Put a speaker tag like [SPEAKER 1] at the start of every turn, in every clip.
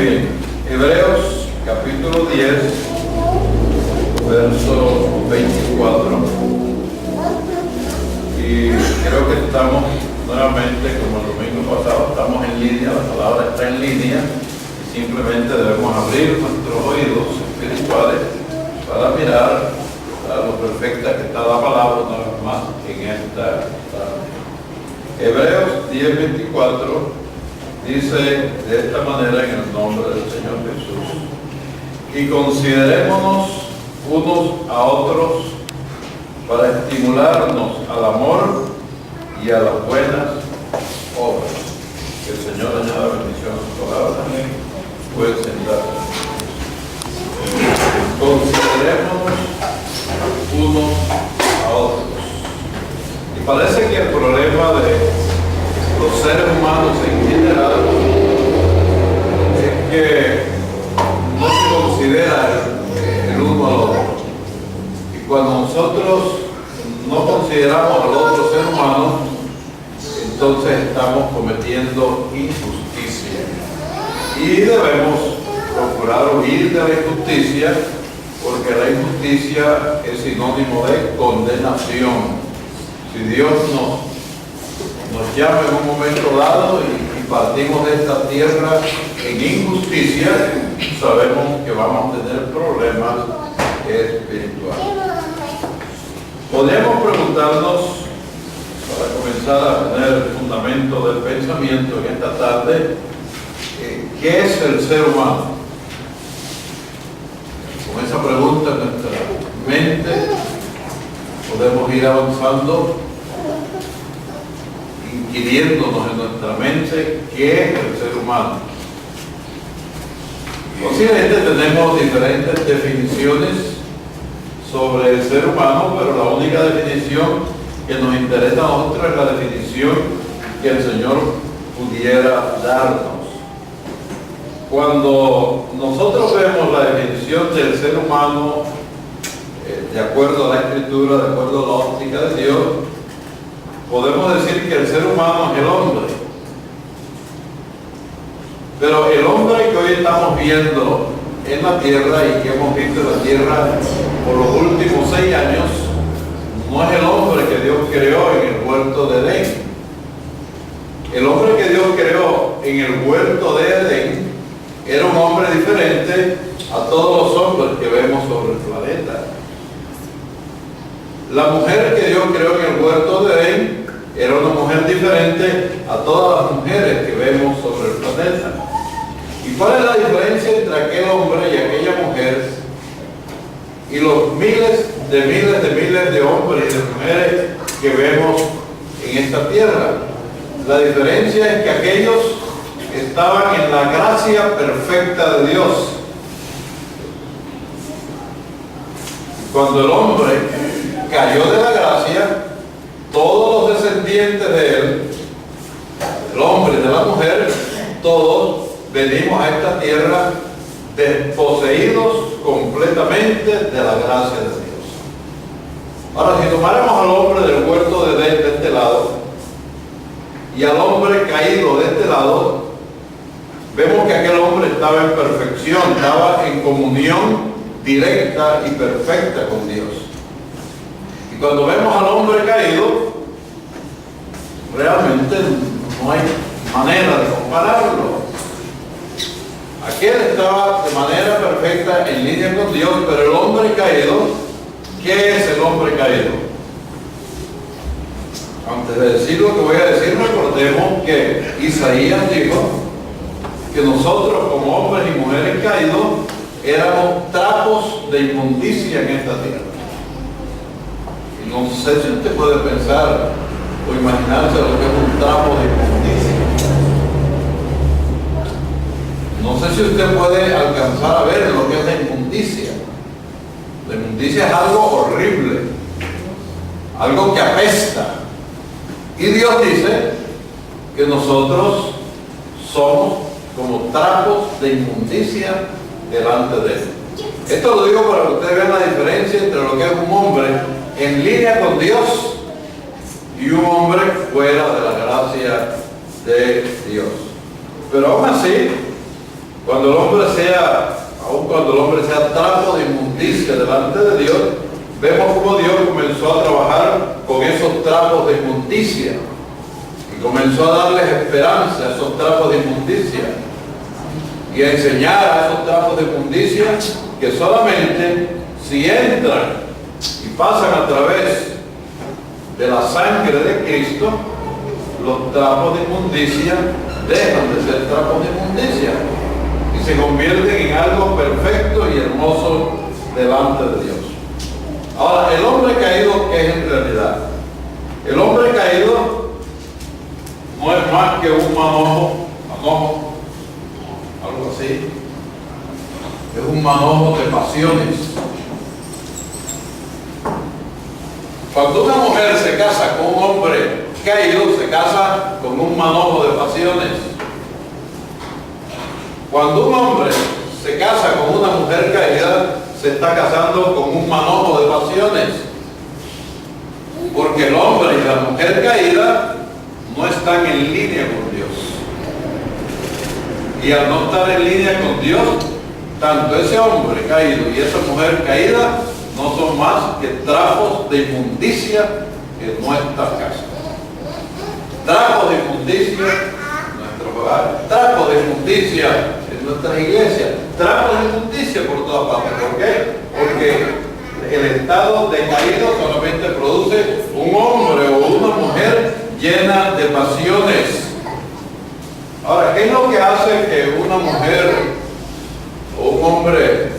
[SPEAKER 1] bien. Hebreos capítulo 10, verso 24. Y creo que estamos nuevamente, como el domingo pasado, estamos en línea, la palabra está en línea, y simplemente debemos abrir nuestros oídos espirituales para mirar a lo perfecta que está la palabra una vez más en esta tarde. Hebreos 10, 24 dice de esta manera en el nombre del Señor Jesús: y considerémonos unos a otros para estimularnos al amor y a las buenas obras. Que el Señor añada bendición a su palabra. Pueden sentarse. Considerémonos unos a otros. Y parece que el problema de los seres humanos en general es que no se considera el uno al otro. Y cuando nosotros no consideramos al otro ser humano, entonces estamos cometiendo injusticia. Y debemos procurar huir de la injusticia, porque la injusticia es sinónimo de condenación. Si Dios nos llama en un momento dado y partimos de esta tierra en injusticia, sabemos que vamos a tener problemas espirituales. Podemos preguntarnos, para comenzar a tener el fundamento del pensamiento en esta tarde, ¿qué es el ser humano? Con esa pregunta en nuestra mente podemos ir avanzando, inquiriéndonos en nuestra mente qué es el ser humano. Posiblemente tenemos diferentes definiciones sobre el ser humano, pero la única definición que nos interesa a nosotros es la definición que el Señor pudiera darnos. Cuando nosotros vemos la definición del ser humano de acuerdo a la Escritura, de acuerdo a la óptica de Dios, podemos decir que el ser humano es el hombre. Pero el hombre que hoy estamos viendo en la tierra y que hemos visto en la tierra por los últimos 6 años, no es el hombre que Dios creó en el huerto de Edén. El hombre que Dios creó en el huerto de Edén era un hombre diferente a todos los hombres que vemos sobre el planeta. La mujer que Dios creó en el huerto de Edén era una mujer diferente a todas las mujeres que vemos sobre el planeta. ¿Y cuál es la diferencia entre aquel hombre y aquella mujer y los miles de hombres y de mujeres que vemos en esta tierra? La diferencia es que aquellos estaban en la gracia perfecta de Dios. Cuando el hombre cayó de la gracia, todos los descendientes de él, el hombre y de la mujer, todos venimos a esta tierra desposeídos completamente de la gracia de Dios. Ahora, si tomáramos al hombre del huerto de Edén de este lado y al hombre caído de este lado, vemos que aquel hombre estaba en perfección, estaba en comunión directa y perfecta con Dios. Y cuando vemos al hombre caído, realmente no hay manera de compararlo. Aquel estaba de manera perfecta en línea con Dios, pero el hombre caído, ¿qué es el hombre caído? Antes de decir lo que voy a decir, recordemos que Isaías dijo que nosotros como hombres y mujeres caídos éramos trapos de inmundicia en esta tierra. Y no sé si usted puede pensar o imaginarse lo que es un trapo de inmundicia. No sé si usted puede alcanzar a ver lo que es la inmundicia. La inmundicia es algo horrible, algo que apesta. Y Dios dice que nosotros somos como trapos de inmundicia delante de Él. Esto lo digo para que ustedes vean la diferencia entre lo que es un hombre en línea con Dios y un hombre fuera de la gracia de Dios. Pero aún así, Cuando el hombre sea, aun cuando el hombre sea trapo de inmundicia delante de Dios, vemos cómo Dios comenzó a trabajar con esos trapos de inmundicia y comenzó a darles esperanza a esos trapos de inmundicia y a enseñar a esos trapos de inmundicia que solamente si entran y pasan a través de la sangre de Cristo, los trapos de inmundicia dejan de ser trapos de inmundicia y se convierten en algo perfecto y hermoso delante de Dios. Ahora, el hombre caído, ¿qué es en realidad? El hombre caído no es más que un manojo, algo así. Es un manojo de pasiones. Cuando una mujer se casa con un hombre caído, se casa con un manojo de pasiones. Cuando un hombre se casa con una mujer caída, se está casando con un manojo de pasiones. Porque el hombre y la mujer caída no están en línea con Dios. Y al no estar en línea con Dios, tanto ese hombre caído y esa mujer caída no son más que trapos de inmundicia en nuestras casas. Trapos de inmundicia en nuestro hogar, trapos de inmundicia en nuestras iglesias, trapos de inmundicia por todas partes. ¿Por qué? Porque el estado decaído solamente produce un hombre o una mujer llena de pasiones. Ahora, ¿qué es lo que hace que una mujer o un hombre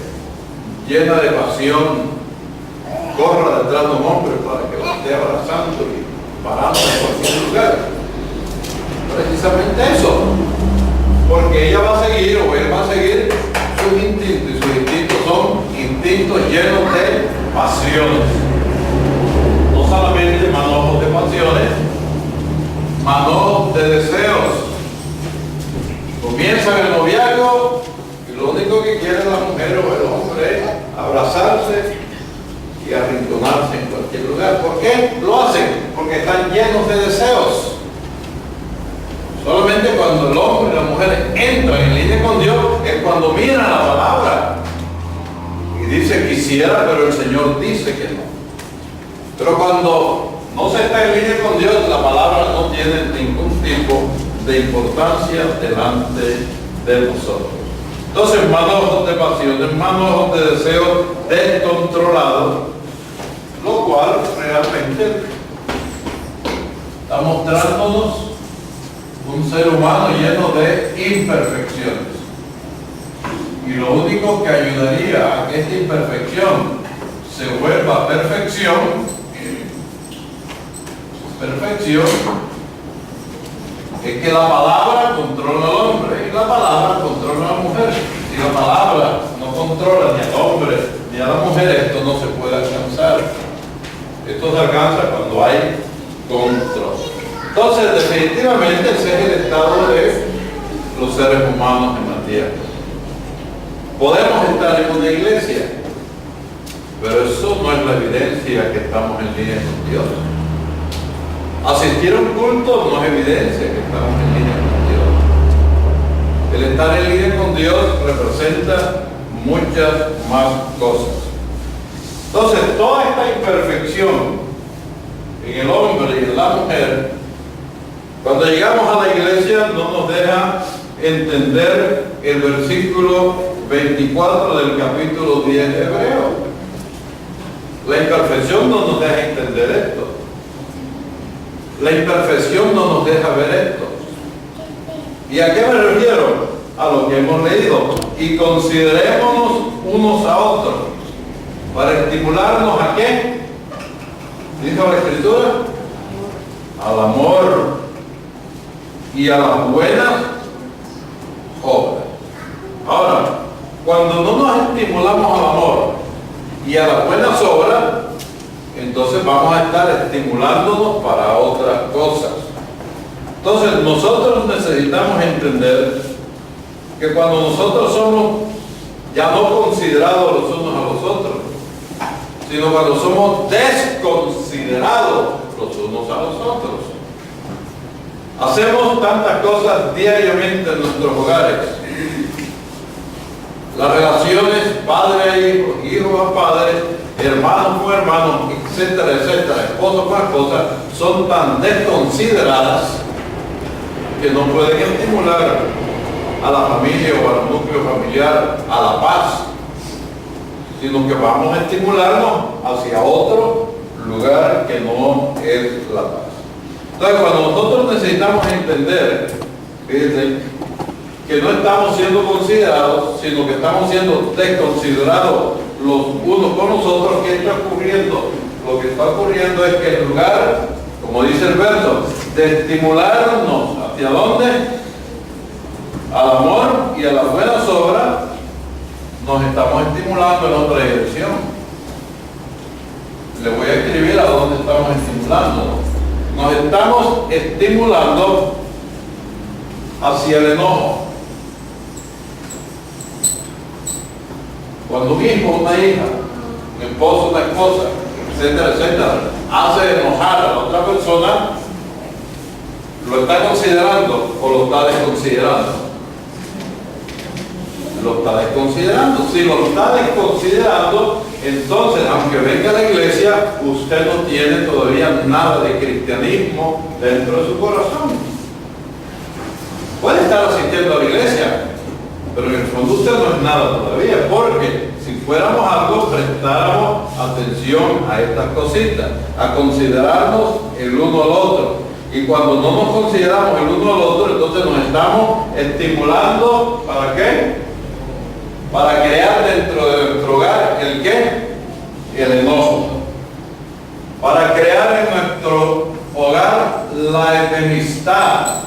[SPEAKER 1] llena de pasión corra detrás de un hombre para que lo esté abrazando y parando en cualquier lugar? Precisamente eso, porque ella va a seguir o él va a seguir sus instintos, y sus instintos son instintos llenos de pasiones, no solamente manojos de pasiones, manojos de deseos. Comienzan el noviazgo y lo único que quiere la mujer o el hombre es abrazarse y arrinconarse en cualquier lugar. ¿Por qué lo hacen? Porque están llenos de deseos. Solamente cuando el hombre y la mujer entran en línea con Dios es cuando miran la palabra y dice quisiera, pero el Señor dice que no. Pero cuando no se está en línea con Dios, la palabra no tiene ningún tipo de importancia delante de nosotros. Entonces, manojos de pasiones, manojos de deseos descontrolados, lo cual realmente está mostrándonos un ser humano lleno de imperfecciones. Y lo único que ayudaría a que esta imperfección se vuelva perfección, es que la palabra controla al hombre y la palabra controla a la mujer. Si la palabra no controla ni al hombre ni a la mujer, esto no se puede alcanzar. Esto se alcanza cuando hay control. Entonces, definitivamente ese es el estado de los seres humanos en la tierra. Podemos estar en una iglesia, pero eso no es la evidencia que estamos en línea con Dios. Asistir a un culto no es evidencia que estamos en línea con Dios. El estar en línea con Dios representa muchas más cosas. Entonces, toda esta imperfección en el hombre y en la mujer, cuando llegamos a la iglesia, no nos deja entender el versículo 24 del capítulo 10 de Hebreo. La imperfección no nos deja entender esto. La imperfección no nos deja ver esto. ¿Y a qué me refiero? A lo que hemos leído. Y considerémonos unos a otros para estimularnos ¿a qué? Dijo la Escritura, al amor y a las buenas obras. Ahora, cuando no nos estimulamos al amor y a las buenas obras, entonces vamos a estar estimulándonos para otras cosas. Entonces nosotros necesitamos entender que cuando nosotros somos ya no considerados los unos a los otros, sino cuando somos desconsiderados los unos a los otros, hacemos tantas cosas diariamente en nuestros hogares Las relaciones padre a hijo, hijo a padre, hermano con hermano, etcétera, etcétera, esposa con esposa, son tan desconsideradas que no pueden estimular a la familia o al núcleo familiar a la paz, sino que vamos a estimularnos hacia otro lugar que no es la paz. Entonces, cuando nosotros necesitamos entender, fíjense, que no estamos siendo considerados, sino que estamos siendo desconsiderados los unos con los otros, ¿qué está ocurriendo? Lo que está ocurriendo es que en lugar, como dice el verso, de estimularnos, ¿hacia dónde? Al amor y a las buenas obras, nos estamos estimulando en otra dirección. Le voy a escribir a dónde estamos estimulando. Nos estamos estimulando hacia el enojo. Cuando un hijo, una hija, un esposo, una esposa, etcétera, etcétera, hace enojar a la otra persona, ¿lo está considerando o lo está desconsiderando? Lo está desconsiderando. Si lo está desconsiderando, entonces, aunque venga a la iglesia, usted no tiene todavía nada de cristianismo dentro de su corazón. Puede estar asistiendo a la iglesia, pero en el fondo usted no es nada todavía, porque si fuéramos algo, prestáramos atención a estas cositas, a considerarnos el uno al otro. Y cuando no nos consideramos el uno al otro, entonces nos estamos estimulando, ¿para qué? Para crear dentro de nuestro hogar, ¿el qué? El enojo. Para crear en nuestro hogar la enemistad.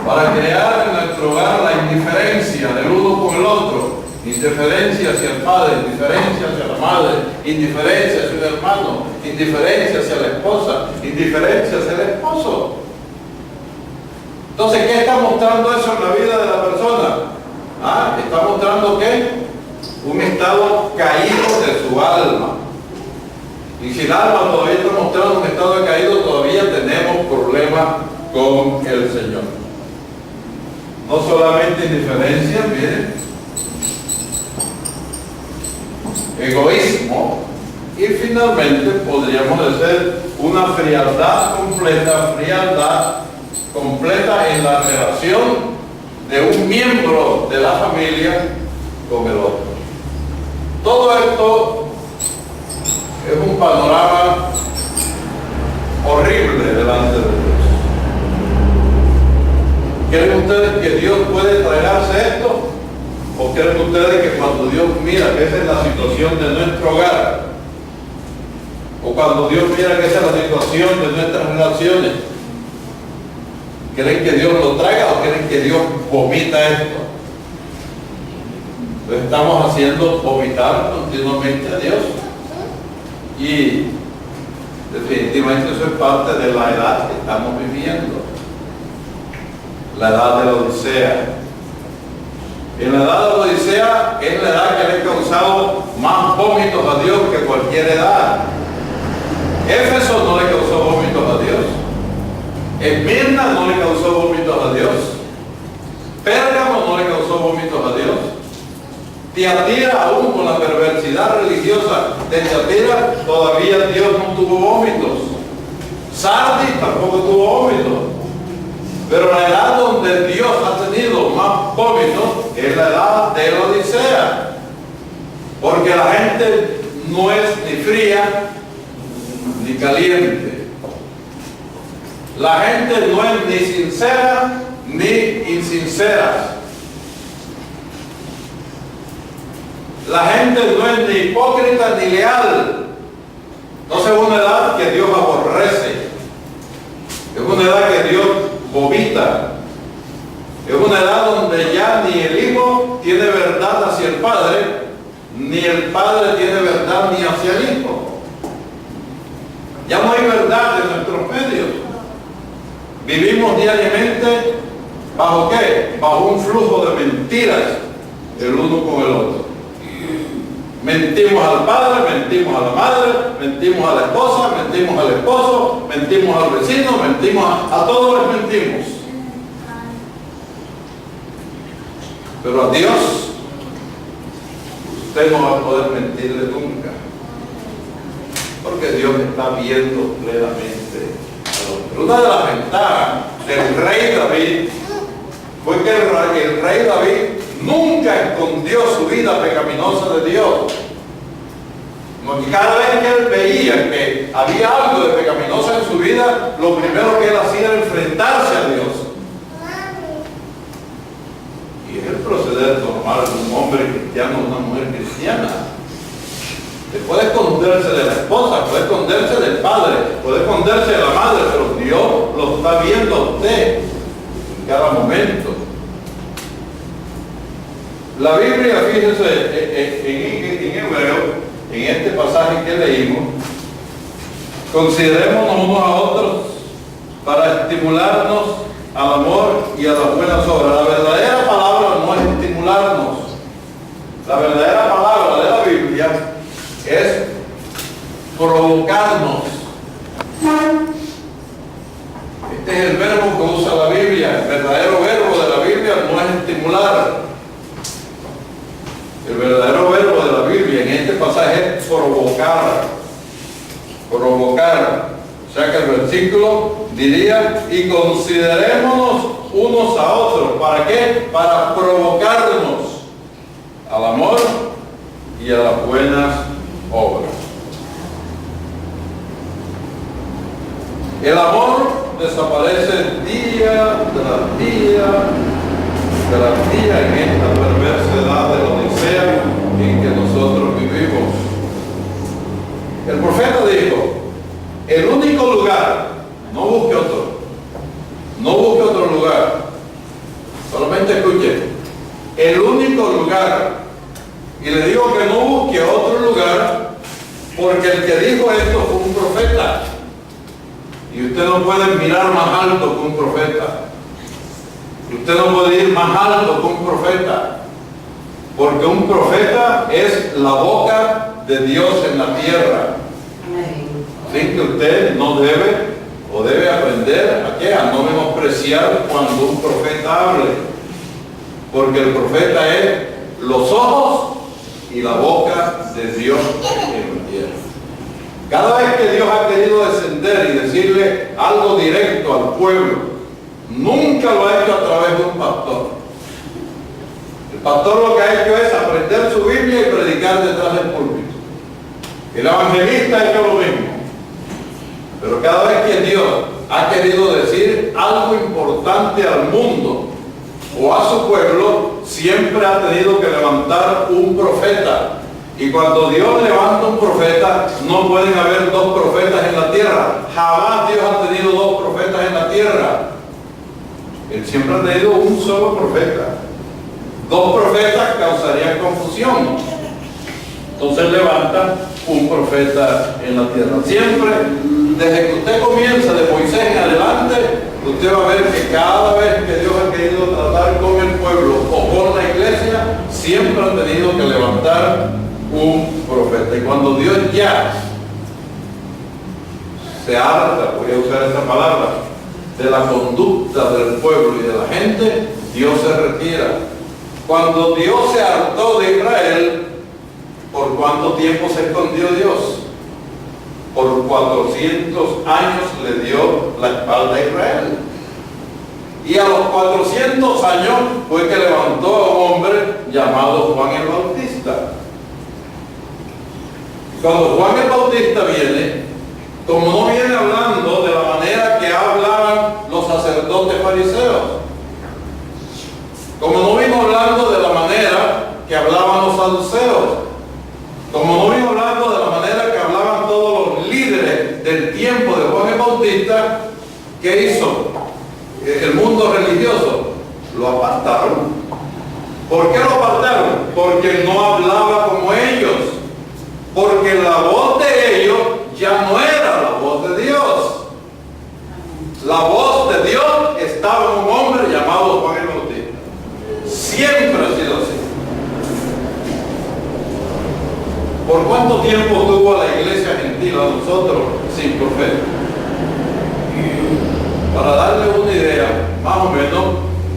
[SPEAKER 1] Para crear en nuestro hogar la indiferencia del uno con el otro. Indiferencia hacia el padre, indiferencia hacia la madre, indiferencia hacia el hermano, indiferencia hacia la esposa, indiferencia hacia el esposo. Entonces, ¿qué está mostrando eso en la vida de la persona? Está mostrando ¿qué? Un estado caído de su alma. Y si el alma todavía está mostrando un estado caído, todavía tenemos problemas con el Señor. No solamente indiferencia, miren, egoísmo, y finalmente podríamos decir una frialdad completa en la relación de un miembro de la familia con el otro. Todo esto es un panorama horrible delante de Dios. ¿Creen ustedes que Dios puede tragarse esto? ¿O creen ustedes que cuando Dios mira que esa es la situación de nuestro hogar, o cuando Dios mira que esa es la situación de nuestras relaciones, creen que Dios lo traga o creen que Dios vomita esto? Lo estamos haciendo vomitar continuamente a Dios. Y definitivamente eso es parte de la edad que estamos viviendo. La edad de la Odisea. En la edad de la Odisea es la edad que le ha causado más vómitos a Dios que cualquier edad. Éfeso no le causó vómitos a Dios. Esmirna no le causó vómitos a Dios. Pérgamo no le causó vómitos a Dios. Tiatira, aún con la perversidad religiosa de Tiatira, todavía Dios no tuvo vómitos. Sardis tampoco tuvo vómitos. Pero la edad donde Dios ha tenido más vómitos es la edad de la Odisea. Porque la gente no es ni fría ni caliente. La gente no es ni sincera ni insincera. La gente no es ni hipócrita ni leal. Entonces es una edad que Dios aborrece. Es una edad que Dios vomita. Es una edad donde ya ni el hijo tiene verdad hacia el padre, ni el padre tiene verdad ni hacia el hijo. Ya no hay verdad en nuestros medios. Vivimos diariamente ¿bajo qué? Bajo un flujo de mentiras el uno con el otro. Mentimos al padre, mentimos a la madre, mentimos a la esposa, mentimos al esposo, mentimos al vecino, mentimos a todos les mentimos. Pero a Dios usted no va a poder mentirle nunca, porque Dios está viendo plenamente al hombre. Una de las ventajas del rey David fue que el rey David nunca escondió su vida pecaminosa de Dios. Porque cada vez que él veía que había algo de pecaminoso en su vida, lo primero que él hacía era enfrentarse a Dios. Y es el proceder normal de un hombre cristiano o una mujer cristiana. Puede esconderse de la esposa, puede esconderse del padre, puede esconderse de la madre, pero Dios lo está viendo a usted en cada momento. La Biblia, fíjense, en Hebreo, en este pasaje que leímos, considerémonos unos a otros para estimularnos al amor y a las buenas obras. La verdadera palabra no es estimularnos. La verdadera palabra de la Biblia es provocarnos. Este es el verbo que usa la Biblia. El verdadero verbo de la Biblia no es estimular. El verdadero verbo de la Biblia en este pasaje es provocar. Provocar. O sea que el versículo diría: y considerémonos unos a otros. ¿Para qué? Para provocarnos al amor y a las buenas obras. El amor desaparece día tras día en esta perversa edad de la odisea en que nosotros vivimos. El profeta dijo: el único lugar, no busque otro lugar, solamente escuche, el único lugar, y le digo que no busque otro lugar, porque el que dijo esto fue un profeta, y usted no puede mirar más alto que un profeta. Usted no puede ir más alto que un profeta, porque un profeta es la boca de Dios en la tierra. Así que usted no debe o debe aprender a no menospreciar cuando un profeta hable, porque el profeta es los ojos y la boca de Dios en la tierra. Cada vez que Dios ha querido descender y decirle algo directo al pueblo, nunca lo ha hecho a través de un pastor. El pastor lo que ha hecho es aprender su Biblia y predicar detrás del púlpito. El evangelista ha hecho lo mismo. Pero cada vez que Dios ha querido decir algo importante al mundo o a su pueblo, siempre ha tenido que levantar un profeta. Y cuando Dios levanta un profeta, no pueden haber dos profetas en la tierra. Jamás Dios ha tenido dos profetas en la tierra. Él siempre ha tenido un solo profeta. Dos profetas causarían confusión. Entonces levanta un profeta en la tierra. Siempre, desde que usted comienza de Moisés en adelante, usted va a ver que cada vez que Dios ha querido tratar con el pueblo o con la iglesia, siempre ha tenido que levantar un profeta. Y cuando Dios ya se harta, voy a usar esa palabra, de la conducta del pueblo y de la gente, Dios se retira. Cuando Dios se hartó de Israel, ¿por cuánto tiempo se escondió Dios? Por 400 años le dio la espalda a Israel. Y a los 400 años fue que levantó a un hombre llamado Juan el Bautista. Cuando Juan el Bautista viene, como no viene hablando de la manera que hablaban los sacerdotes fariseos, como no vino hablando de la manera que hablaban los saduceos, como no vino hablando de la manera que hablaban todos los líderes del tiempo de Juan el Bautista, ¿qué hizo el mundo religioso? Lo apartaron. ¿Por qué lo apartaron? Porque no hablaba como ellos, porque la voz de ellos ya no era la voz de Dios. La voz de Dios estaba en un hombre llamado Juan el Bautista. Siempre ha sido así. ¿Por cuánto tiempo tuvo a la iglesia gentil, a nosotros, sin profeta? Para darle una idea, más o menos,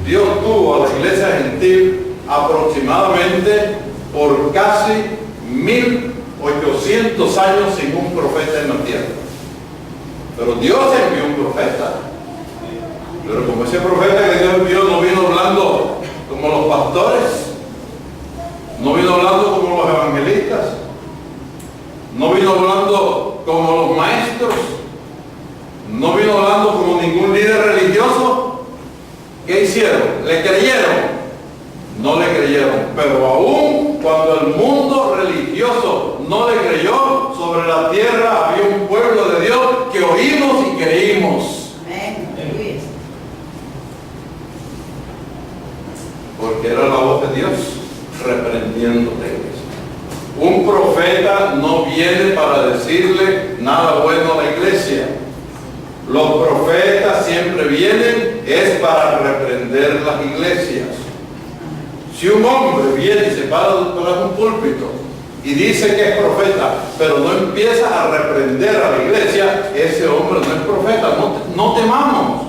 [SPEAKER 1] Dios tuvo a la iglesia gentil aproximadamente por casi 1800 años sin un profeta en la tierra. Pero Dios envió un profeta. Pero como ese profeta que Dios envió no vino hablando como los pastores, no vino hablando como los evangelistas, no vino hablando como los maestros, no vino hablando como ningún líder religioso. ¿Qué hicieron? ¿Le creyeron? No le creyeron. Pero aún cuando el mundo religioso no le creyó, sobre la tierra había un pueblo de Dios que oímos y creímos.
[SPEAKER 2] Amén.
[SPEAKER 1] Porque era la voz de Dios reprendiéndote. Un profeta no viene para decirle nada bueno a la iglesia. Los profetas siempre vienen es para reprender las iglesias. Si un hombre viene y se para detrás de un púlpito y dice que es profeta, pero no empieza a reprender a la iglesia, ese hombre no es profeta. No temamos.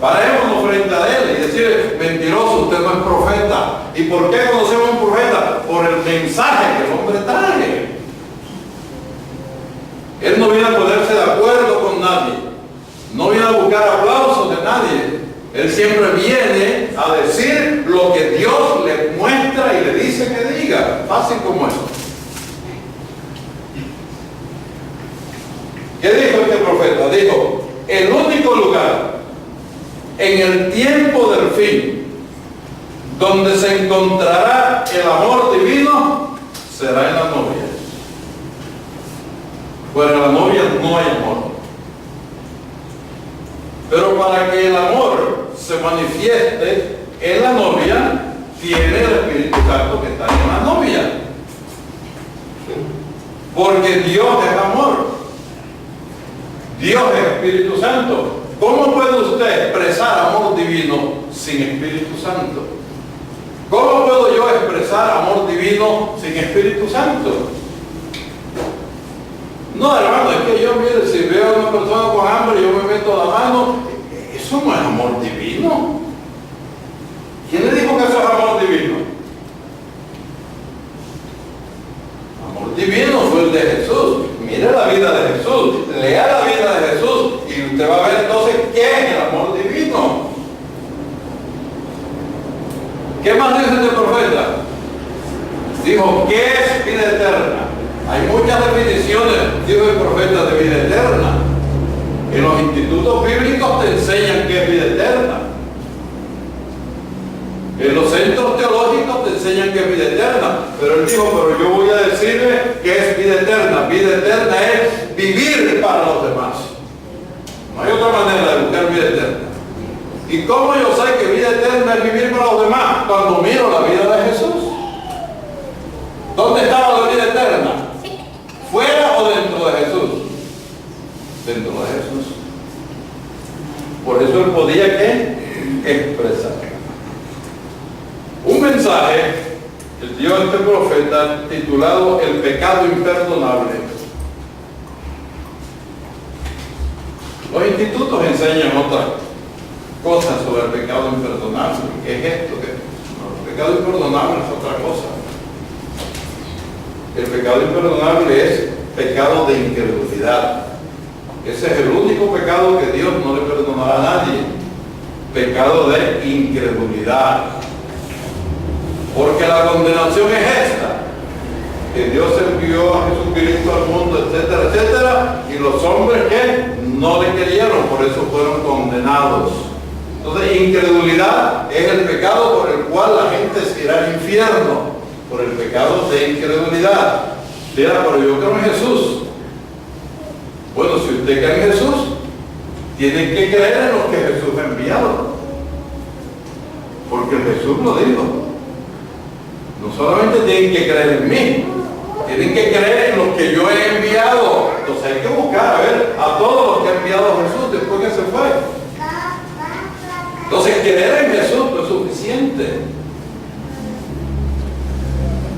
[SPEAKER 1] Parémonos frente a él y decirle: mentiroso, usted no es profeta. ¿Y por qué conocemos a un profeta? Por el mensaje que el hombre trae. Él no viene a ponerse de acuerdo con nadie, no viene a buscar aplausos de nadie. Él siempre viene a decir lo que Dios le muestra y le dice que diga, fácil como eso. ¿Qué dijo este profeta? Dijo: el único lugar en el tiempo del fin donde se encontrará el amor divino será en la novia. Fuera de la novia no hay amor. Pero para que el amor se manifieste en la novia, tiene el Espíritu Santo que está en la novia. Porque Dios es amor. Dios es Espíritu Santo. ¿Cómo puede usted expresar amor divino sin Espíritu Santo? ¿Cómo puedo yo expresar amor divino sin Espíritu Santo? No, hermano, es que yo, mire, si veo a una persona con hambre, yo me meto la mano. Eso no es amor divino. ¿Quién le dijo que eso es amor divino? Amor divino fue el de Jesús. Mire la vida de Jesús, lea la vida de Jesús y usted va a ver entonces qué es el amor divino. ¿Qué más dice este profeta? Dijo: ¿qué es vida eterna? Hay muchas definiciones, dijo el profeta, de vida eterna. En los institutos bíblicos te enseñan qué es vida eterna. En los centros teológicos te enseñan qué es vida eterna. Pero él dijo: pero yo voy a decirle qué es vida eterna. Vida eterna es vivir para los demás. No hay otra manera de buscar vida eterna. ¿Y cómo yo sé que vida eterna es vivir para los demás? Cuando miro la vida de Jesús. ¿Dónde estaba la vida eterna? ¿Fuera o dentro de Jesús? Dentro de Jesús. Por eso él podía ¿qué? Expresar un mensaje que dio este profeta titulado El pecado imperdonable. Los institutos enseñan otras cosas sobre el pecado imperdonable. ¿Qué es esto? No, el pecado imperdonable es otra cosa. El pecado imperdonable es pecado de incredulidad. Ese es el único pecado que Dios no le perdonará a nadie. Pecado de incredulidad. Porque la condenación es esta: que Dios envió a Jesucristo al mundo, etcétera, etcétera, y los hombres que no le creyeron, por eso fueron condenados. Entonces, incredulidad es el pecado por el cual la gente se irá al infierno. Por el pecado de incredulidad. Dirá: pero yo creo en Jesús. Bueno, si usted cree en Jesús, tiene que creer en lo que Jesús ha enviado. Porque Jesús lo dijo. No solamente tienen que creer en mí, tienen que creer en lo que yo he enviado. Entonces hay que buscar a ver a todos los que ha enviado Jesús después que se fue. Entonces creer en Jesús no es suficiente.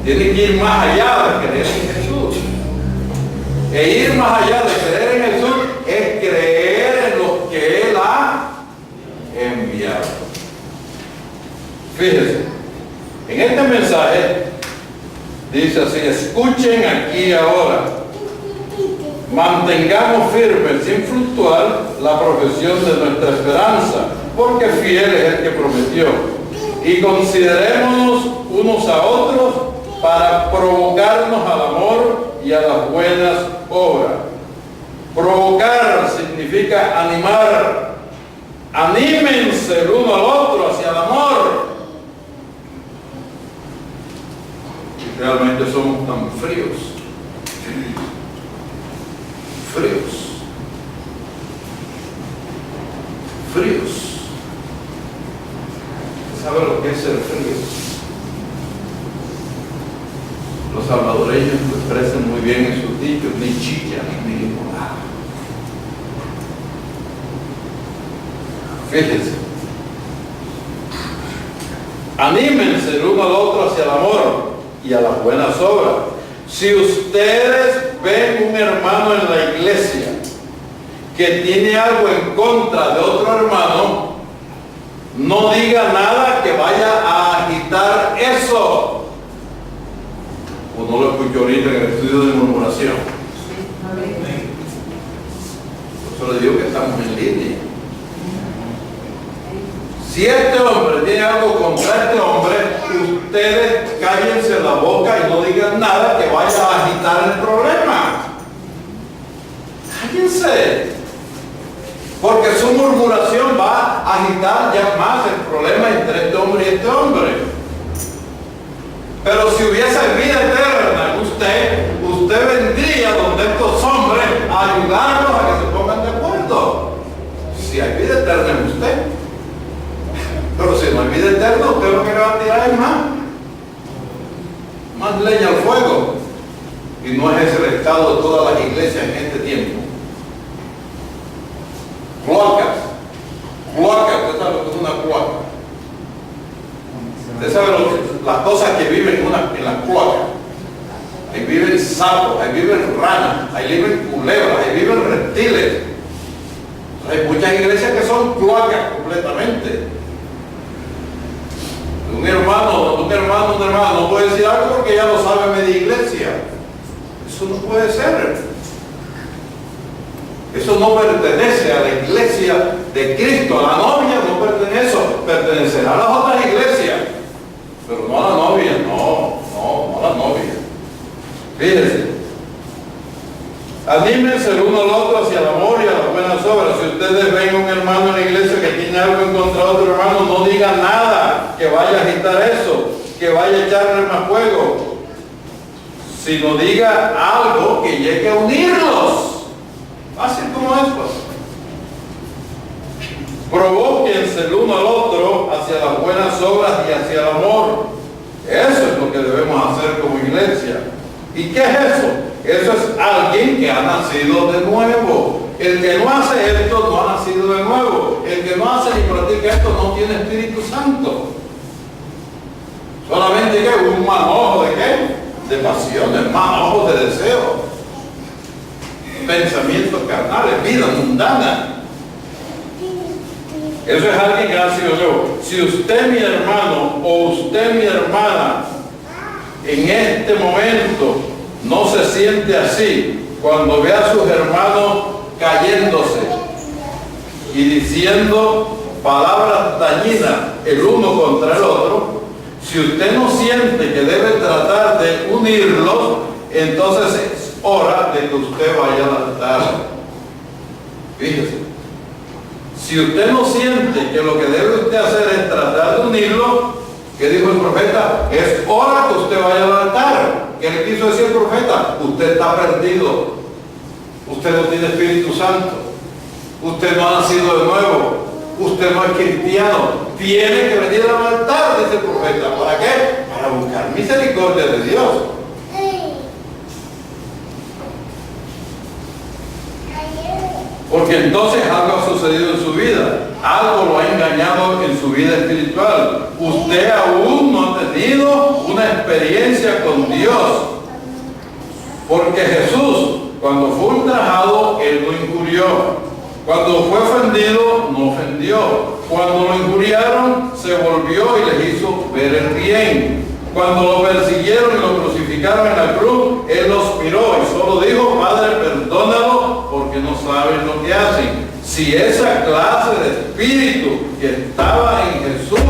[SPEAKER 1] Tienen que ir más allá de creer en Jesús. E ir más allá de creer en Jesús es creer en lo que Él ha enviado. Fíjense, en este mensaje dice así: escuchen aquí ahora, mantengamos firme sin fluctuar la profesión de nuestra esperanza, porque fiel es el que prometió, y considerémonos unos a otros para provocarnos al amor y a las buenas obras. Provocar significa animar. Anímense el uno al otro hacia el amor. Y realmente somos tan fríos. Fríos. ¿Sabe lo que es ser frío? Los salvadoreños lo expresan muy bien en sus dichos: ni chilla ni limonada. Fíjense, anímense el uno al otro hacia el amor y a las buenas obras. Si ustedes ven un hermano en la iglesia que tiene algo en contra de otro hermano, no diga nada que vaya a agitar eso. O no lo escucho ahorita en el estudio de murmuración. Por eso le digo que estamos en línea. Si este hombre tiene algo contra este hombre, ustedes cállense la boca y no digan nada que vaya a agitar el problema. Cállense. Porque su murmuración va a agitar ya más el problema entre este hombre y este hombre. Pero si hubiese vida eterna en usted vendría donde estos hombres a ayudarlos a que se pongan de acuerdo. Si hay vida eterna en usted. Pero si no hay vida eterna, usted lo que va a tirar es más leña al fuego. Y no es ese el estado de todas las iglesias en este tiempo. Cloacas. Usted sabe lo que es una cloaca. Usted sabe las cosas que viven en las cloacas. Ahí viven sapos, ahí viven ranas, ahí viven culebras, ahí viven reptiles. Hay muchas iglesias que son cloacas completamente. Un hermano no puede decir algo porque ya lo sabe media iglesia. Eso no puede ser. Eso no pertenece a la iglesia de Cristo. A la novia no pertenece eso. Pertenecerá a las otras iglesias, pero no a la novia. No a la novia. Fíjense. Anímense el uno al otro hacia el amor y a las buenas obras. Si ustedes ven a un hermano en la iglesia que tiene algo en contra de otro hermano, no digan nada que vaya a agitar eso, que vaya a echarle más fuego, sino diga algo que llegue a unirlos. Fácil como es, pues. Provóquense el uno al otro hacia las buenas obras y hacia el amor. Eso es lo que debemos hacer como iglesia. ¿Y qué es eso? Eso es alguien que ha nacido de nuevo. El que no hace esto no ha nacido de nuevo. El que no hace ni practica esto no tiene Espíritu Santo. Solamente que un manojo de qué? De pasiones, manojos de deseo, pensamientos carnales, vida mundana. Eso es alguien que ha sido nuevo. Si usted, mi hermano, o usted, mi hermana, en este momento no se siente así, cuando ve a sus hermanos cayéndose y diciendo palabras dañinas el uno contra el otro, si usted no siente que debe tratar de unirlos, entonces es hora de que usted vaya al altar. Fíjese. Si usted no siente que lo que debe usted hacer es tratar de unirlo, ¿qué dijo el profeta? Es hora que usted vaya al altar. ¿Qué le quiso decir el profeta? Usted está perdido. Usted no tiene Espíritu Santo. Usted no ha nacido de nuevo. Usted no es cristiano. Tiene que venir al altar, dice el profeta. ¿Para qué? Para buscar misericordia de Dios. Porque entonces algo ha sucedido en su vida, algo lo ha engañado en su vida espiritual. Usted aún no ha tenido una experiencia con Dios. Porque Jesús, cuando fue ultrajado, Él no injurió. Cuando fue ofendido, no ofendió. Cuando lo injuriaron, se volvió y les hizo ver el bien. Cuando lo persiguieron y lo crucificaron en la cruz, Él los miró y solo dijo: Padre, perdónalo, porque no saben lo que hacen. Si esa clase de espíritu que estaba en Jesús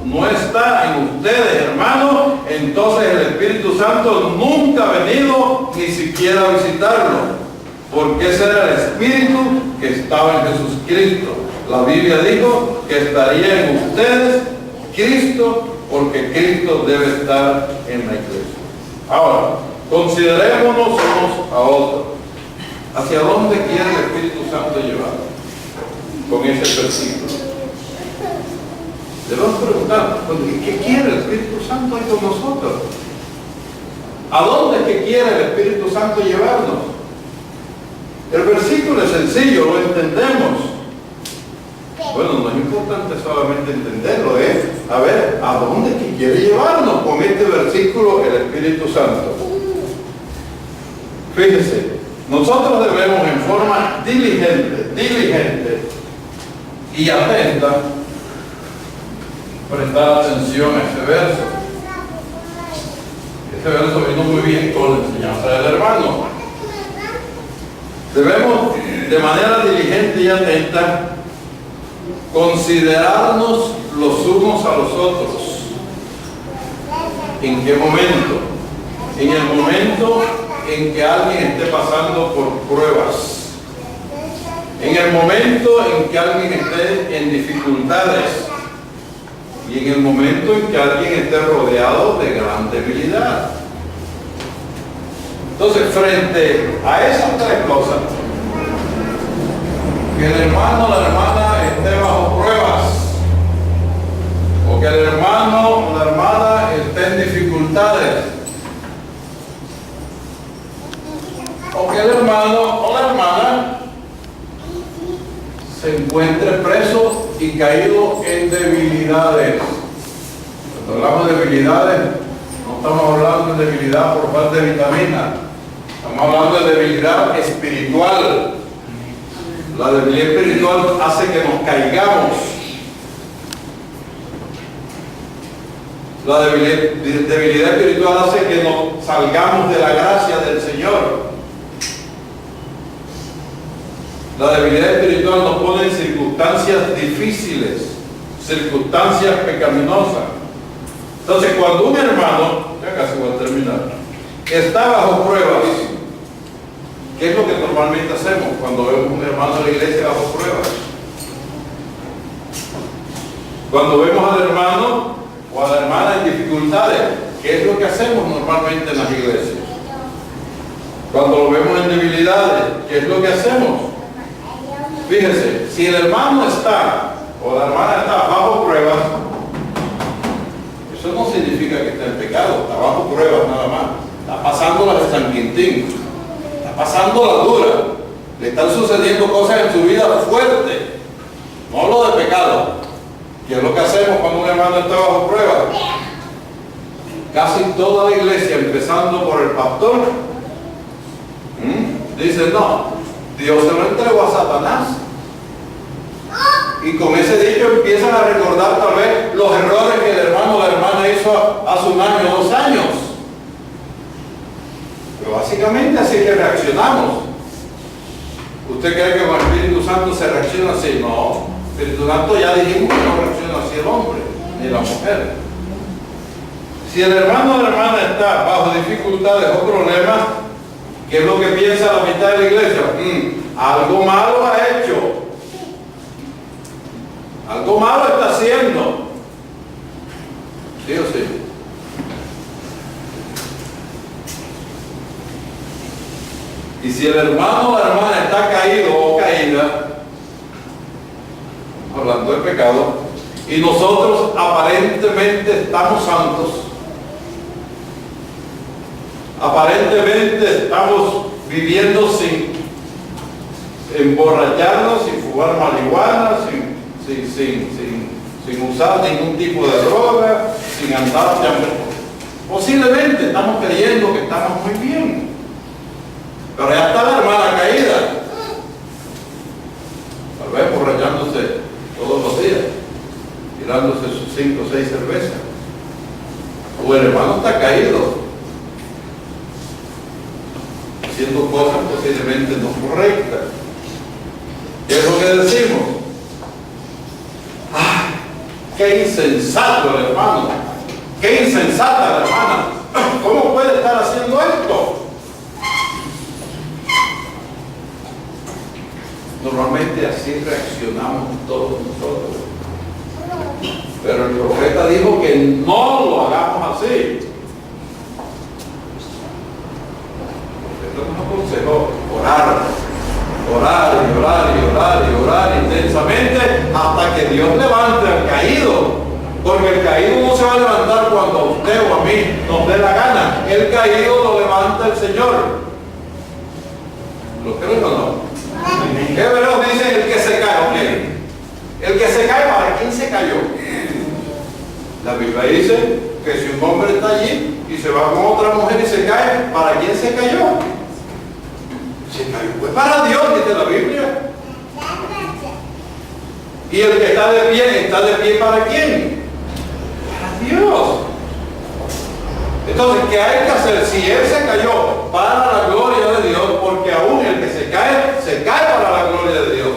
[SPEAKER 1] no está en ustedes, hermanos, entonces el Espíritu Santo nunca ha venido ni siquiera a visitarlo. Porque ese era el Espíritu que estaba en Jesucristo. La Biblia dijo que estaría en ustedes Cristo, porque Cristo debe estar en la iglesia. Ahora, considerémonos unos a otros. ¿Hacia dónde quiere el Espíritu Santo llevar con ese versículo? Debemos preguntar, ¿qué quiere el Espíritu Santo ahí con nosotros? ¿A dónde es que quiere el Espíritu Santo llevarnos? El versículo es sencillo, lo entendemos. Bueno, no es importante solamente entenderlo, es a ver a dónde es que quiere llevarnos con este versículo el Espíritu Santo. Fíjese, nosotros debemos en forma diligente y atenta prestar atención a ese verso. Este verso vino muy bien con la enseñanza del hermano. Debemos de manera diligente y atenta considerarnos los unos a los otros. ¿En qué momento? En el momento en que alguien esté pasando por pruebas. En el momento en que alguien esté en dificultades. Y en el momento en que alguien esté rodeado de gran debilidad. Entonces, frente a esas tres cosas, que el hermano o la hermana esté bajo pruebas, o que el hermano o la hermana esté en dificultades, o que el hermano o la hermana se encuentre preso y caído en debilidades. Cuando hablamos de debilidades, no estamos hablando de debilidad por falta de vitamina. Estamos hablando de debilidad espiritual. La debilidad espiritual hace que nos caigamos. La debilidad espiritual hace que nos salgamos de la gracia del Señor. La debilidad espiritual nos pone en circunstancias difíciles, circunstancias pecaminosas. Entonces, cuando un hermano, ya casi voy a terminar, está bajo pruebas, ¿qué es lo que normalmente hacemos cuando vemos un hermano de la iglesia bajo pruebas? Cuando vemos al hermano o a la hermana en dificultades, ¿qué es lo que hacemos normalmente en las iglesias? Cuando lo vemos en debilidades, ¿qué es lo que hacemos? Fíjense, si el hermano está o la hermana está bajo pruebas, eso no significa que está en pecado, está bajo pruebas nada más. Está pasando la de San Quintín, está pasando la dura, le están sucediendo cosas en su vida fuertes, no lo de pecado. ¿Qué es lo que hacemos cuando un hermano está bajo pruebas? Casi toda la iglesia, empezando por el pastor, dice: no, Dios se lo entregó a Satanás. Y con ese dicho empiezan a recordar tal vez los errores que el hermano o la hermana hizo hace un año o 2 años. Pero básicamente así que reaccionamos. ¿Usted cree que con el Espíritu Santo se reacciona así? No. El Espíritu Santo ya dijimos que no reacciona así el hombre ni la mujer. Si el hermano o la hermana está bajo dificultades o problemas, ¿qué es lo que piensa la mitad de la iglesia? Algo malo ha hecho. Algo malo está haciendo. ¿Sí o sí? Y si el hermano o la hermana está caído o caída, hablando de pecado, y nosotros aparentemente estamos santos, aparentemente estamos viviendo sin emborracharnos, sin fumar marihuana, sin usar ningún tipo de droga, sin andar posiblemente estamos creyendo que estamos muy bien, pero ya está la hermana caída. tirándose sus 5 o 6 cervezas. O el hermano está caído, haciendo cosas posiblemente no correctas. ¿Qué es lo que decimos? ¡Ay, qué insensato el hermano! ¡Qué insensata la hermana! ¿Cómo puede estar haciendo esto? Normalmente así reaccionamos todos nosotros. Pero el profeta dijo que no lo hagamos así. Él nos aconsejó orar y orar y orar y orar intensamente hasta que Dios levante al caído. Porque el caído no se va a levantar cuando a usted o a mí nos dé la gana. El caído lo levanta el Señor. ¿Lo creen o no? Hebreos dice el que se cae, ¿ok? El que se cae, ¿para quién se cayó? La Biblia dice que si un hombre está allí y se va con otra mujer y se cae, ¿para quién se cayó? Se cayó pues para Dios, dice la Biblia. Y el que está de pie ¿para quién? Para Dios. Entonces, ¿qué hay que hacer? Si él se cayó para la gloria de Dios, porque aún el que se cae para la gloria de Dios.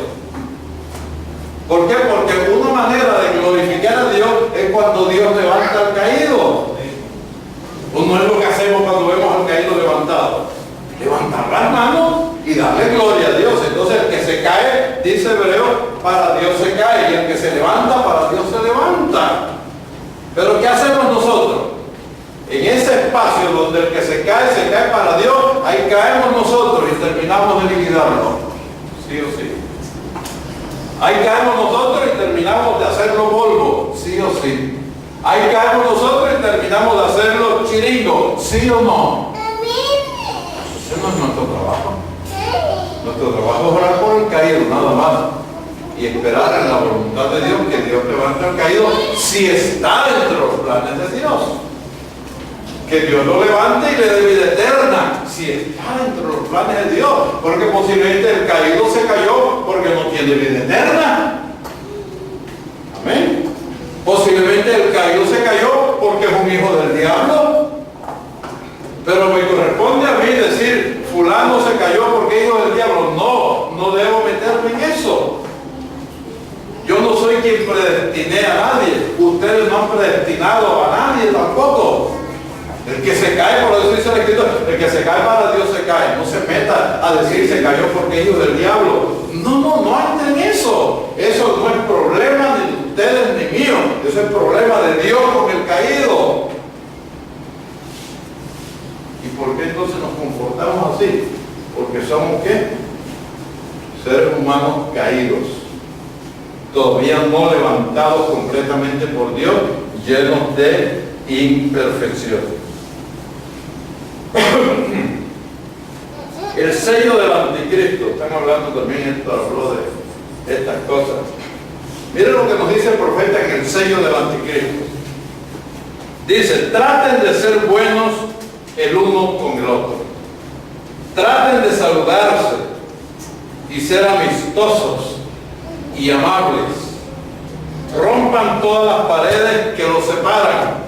[SPEAKER 1] ¿Por qué? Porque una manera de glorificar a Dios es cuando Dios levanta al caído. Pues no es lo que hacemos cuando vemos al caído levantado. Levantar las manos y darle gloria a Dios. Entonces el que se cae, dice Hebreo, para Dios se cae. Y el que se levanta, para Dios se levanta. Pero ¿qué hacemos nosotros? En ese espacio donde el que se cae para Dios, ahí caemos nosotros y terminamos de liquidarlo. Sí o sí. Ahí caemos nosotros y terminamos de hacerlo polvo. Sí o sí. Ahí caemos nosotros y terminamos de hacerlo chiringo. ¿Sí o no? Ese no es nuestro trabajo. Nuestro trabajo es orar por el caído, nada más. Y esperar en la voluntad de Dios que Dios levante al caído si está dentro de los planes de Dios. Que Dios lo levante y le dé vida eterna, si está dentro de los planes de Dios, porque posiblemente el caído se cayó porque no tiene vida eterna. Amén. Posiblemente el caído se cayó porque es un hijo del diablo. Pero me corresponde a mí decir, fulano se cayó porque es hijo del diablo. No debo meterme en eso. Yo no soy quien predestiné a nadie. Ustedes no han predestinado a nadie tampoco. El que se cae, por eso dice el escrito, el que se cae para Dios se cae. No se meta a decir se cayó porque es hijo del diablo. No entre en eso. Eso no es problema ni de ustedes ni mío. Eso es problema de Dios con el caído. ¿Y por qué entonces nos comportamos así? Porque somos ¿qué? Seres humanos caídos. Todavía no levantados completamente por Dios, llenos de imperfección. El sello del anticristo, están hablando también, esto habló de estas cosas. Miren lo que nos dice el profeta en el sello del anticristo. Dice, traten de ser buenos el uno con el otro. Traten de saludarse y ser amistosos y amables. Rompan todas las paredes que los separan,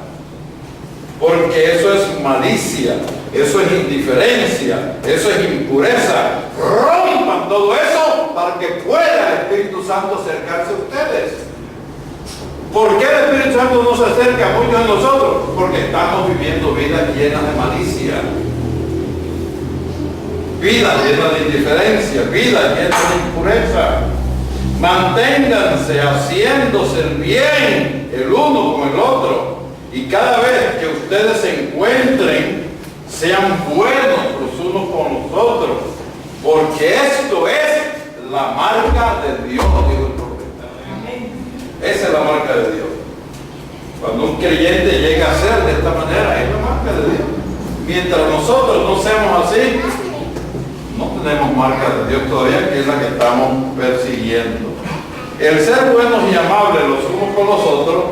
[SPEAKER 1] porque eso es malicia, eso es indiferencia, eso es impureza. Rompan todo eso para que pueda el Espíritu Santo acercarse a ustedes. ¿Por qué el Espíritu Santo no se acerca a muchos de nosotros? Porque estamos viviendo vidas llenas de malicia, vida llena de indiferencia, vida llena de impureza. Manténganse haciéndose el bien el uno con el otro, y cada vez que ustedes se encuentren, sean buenos los unos con los otros, porque esto es la marca de Dios, dijo el profeta. Esa es la marca de Dios. Cuando un creyente llega a ser de esta manera, es la marca de Dios. Mientras nosotros no seamos así, no tenemos marca de Dios todavía, que es la que estamos persiguiendo. El ser buenos y amables los unos con los otros,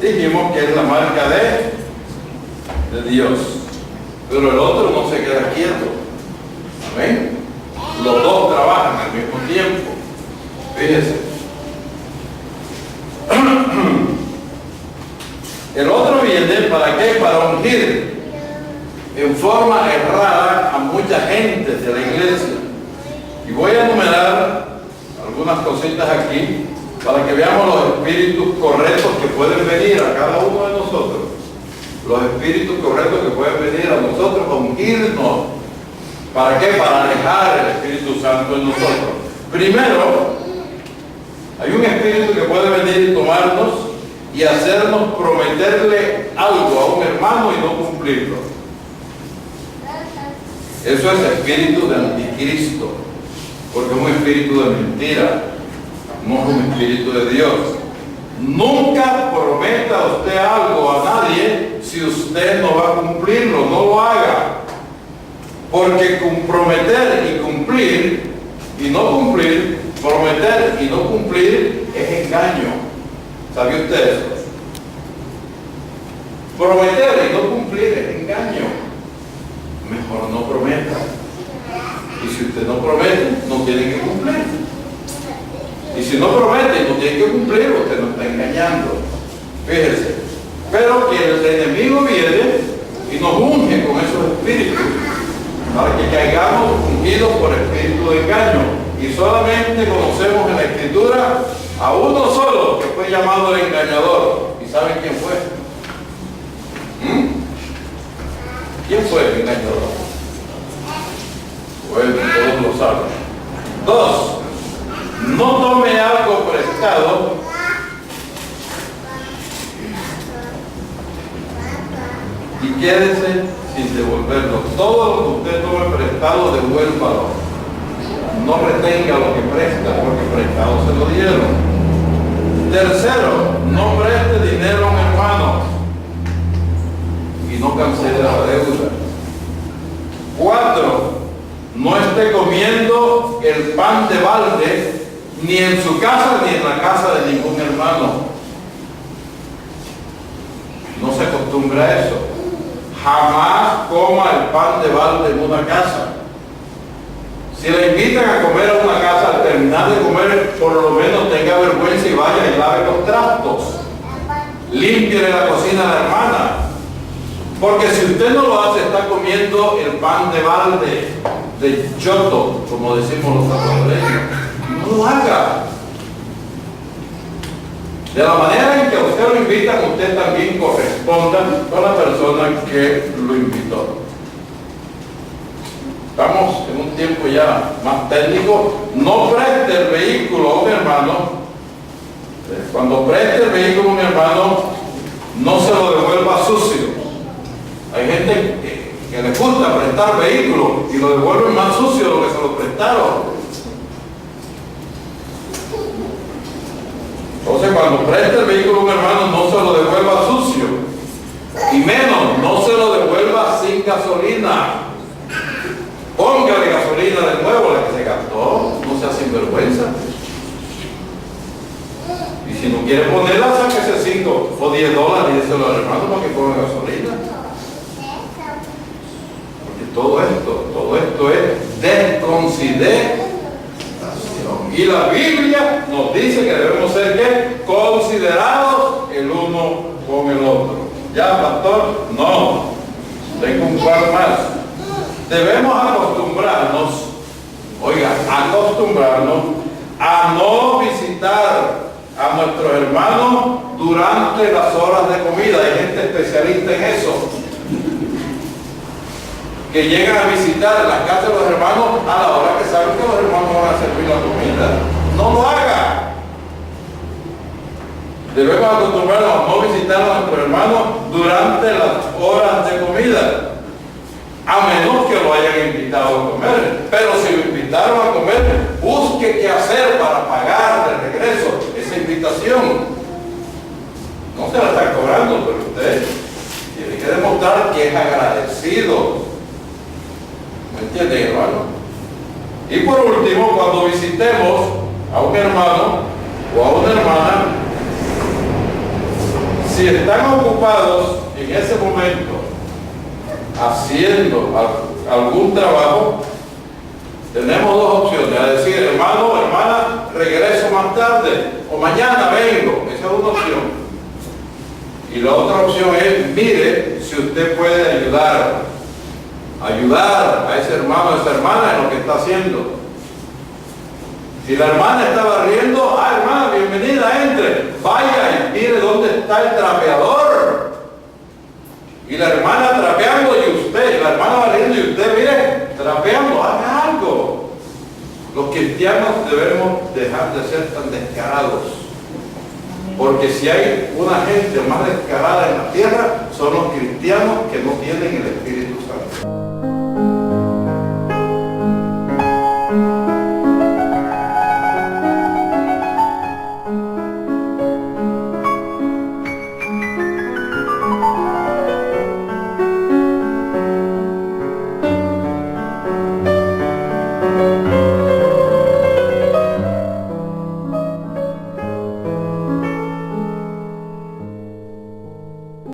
[SPEAKER 1] dijimos que es la marca de Dios. Pero el otro no se queda quieto. ¿Amén? Los dos trabajan al mismo tiempo. Fíjense. viene, ¿para qué? Para ungir en forma errada a mucha gente de la iglesia. Y voy a enumerar algunas cositas aquí para que veamos los espíritus correctos que pueden venir a cada uno de nosotros. Los espíritus correctos que pueden venir a nosotros a ungirnos. ¿Para qué? Para alejar el Espíritu Santo en nosotros. Primero, hay un espíritu que puede venir y tomarnos y hacernos prometerle algo a un hermano y no cumplirlo. Eso es espíritu de anticristo, porque es un espíritu de mentira, no es un espíritu de Dios. Nunca prometa usted algo a nadie si usted no va a cumplirlo, no lo haga. Porque comprometer y cumplir y no cumplir, prometer y no cumplir es engaño. ¿Sabe usted eso? Prometer y no cumplir es engaño. Mejor no prometa. Y si usted no promete, no tiene que cumplir. Y si no promete y no tiene que cumplir, usted no está engañando. Fíjese. Pero que el enemigo viene y nos unge con esos espíritus para que caigamos ungidos por espíritu de engaño. Y solamente conocemos en la Escritura a uno solo que fue llamado el engañador. ¿Y saben quién fue? ¿Quién fue el engañador? Bueno, todos lo saben. 2. No tome algo prestado y quédese sin devolverlo. Todo lo que usted tome prestado, devuélvalo. No retenga lo que presta, porque prestado se lo dieron. 3. No preste dinero a un hermano y no cancele la deuda. 4. No esté comiendo el pan de balde ni en su casa ni en la casa de ningún hermano. No se acostumbra a eso. Jamás coma el pan de balde en una casa. Si le invitan a comer a una casa, al terminar de comer, por lo menos tenga vergüenza y vaya y lave los trastos. Límpiele la cocina a la hermana. Porque si usted no lo hace, está comiendo el pan de balde, de choto, como decimos los salvadoreños. No lo haga. De la manera en que a usted lo invitan, usted también corresponda con la persona que lo invitó. Estamos en un tiempo ya más técnico. No preste el vehículo a un hermano. Cuando preste el vehículo a un hermano, no se lo devuelva sucio. Hay gente que le gusta prestar vehículos y lo devuelven más sucio de lo que se lo prestaron. Entonces, cuando preste el vehículo a un hermano, no se lo devuelva sucio. Y menos, no se lo devuelva sin gasolina. Póngale gasolina de nuevo, la que se gastó, no sea sinvergüenza. Y si no quiere ponerla, sáquese 5 o 10 dólares y déselo al hermano para que ponga gasolina. Porque todo esto es desconsideración. Y la Biblia nos dice que debemos ser ¿qué? Considerados el uno con el otro. ¿Ya, pastor? No. Tengo un par más. Debemos acostumbrarnos, acostumbrarnos a no visitar a nuestros hermanos durante las horas de comida. Hay gente especialista en eso, que llegan a visitar las casas de los hermanos a la hora que saben que los hermanos van a servir la comida. No lo haga. Debemos acostumbrarnos a no visitar a nuestros hermanos durante las horas de comida, a menos que lo hayan invitado a comer. Pero si lo invitaron a comer, busque qué hacer para pagar de regreso esa invitación. No se la están cobrando, pero usted tiene que demostrar que es agradecido. ¿Me entienden, hermano? Y por último, cuando visitemos a un hermano o a una hermana, si están ocupados en ese momento haciendo algún trabajo, tenemos dos opciones: a decir, hermano o hermana, regreso más tarde, o mañana vengo. Esa es una opción. Y la otra opción es, mire si usted puede ayudar a ese hermano, a esa hermana en lo que está haciendo. Si la hermana está barriendo, hermana, bienvenida, entre, vaya y mire dónde está el trapeador. Y la hermana trapeando y usted, la hermana barriendo y usted, mire, trapeando, haga algo. Los cristianos debemos dejar de ser tan descarados. Porque si hay una gente más descarada en la tierra, son los cristianos que no tienen el Espíritu Santo.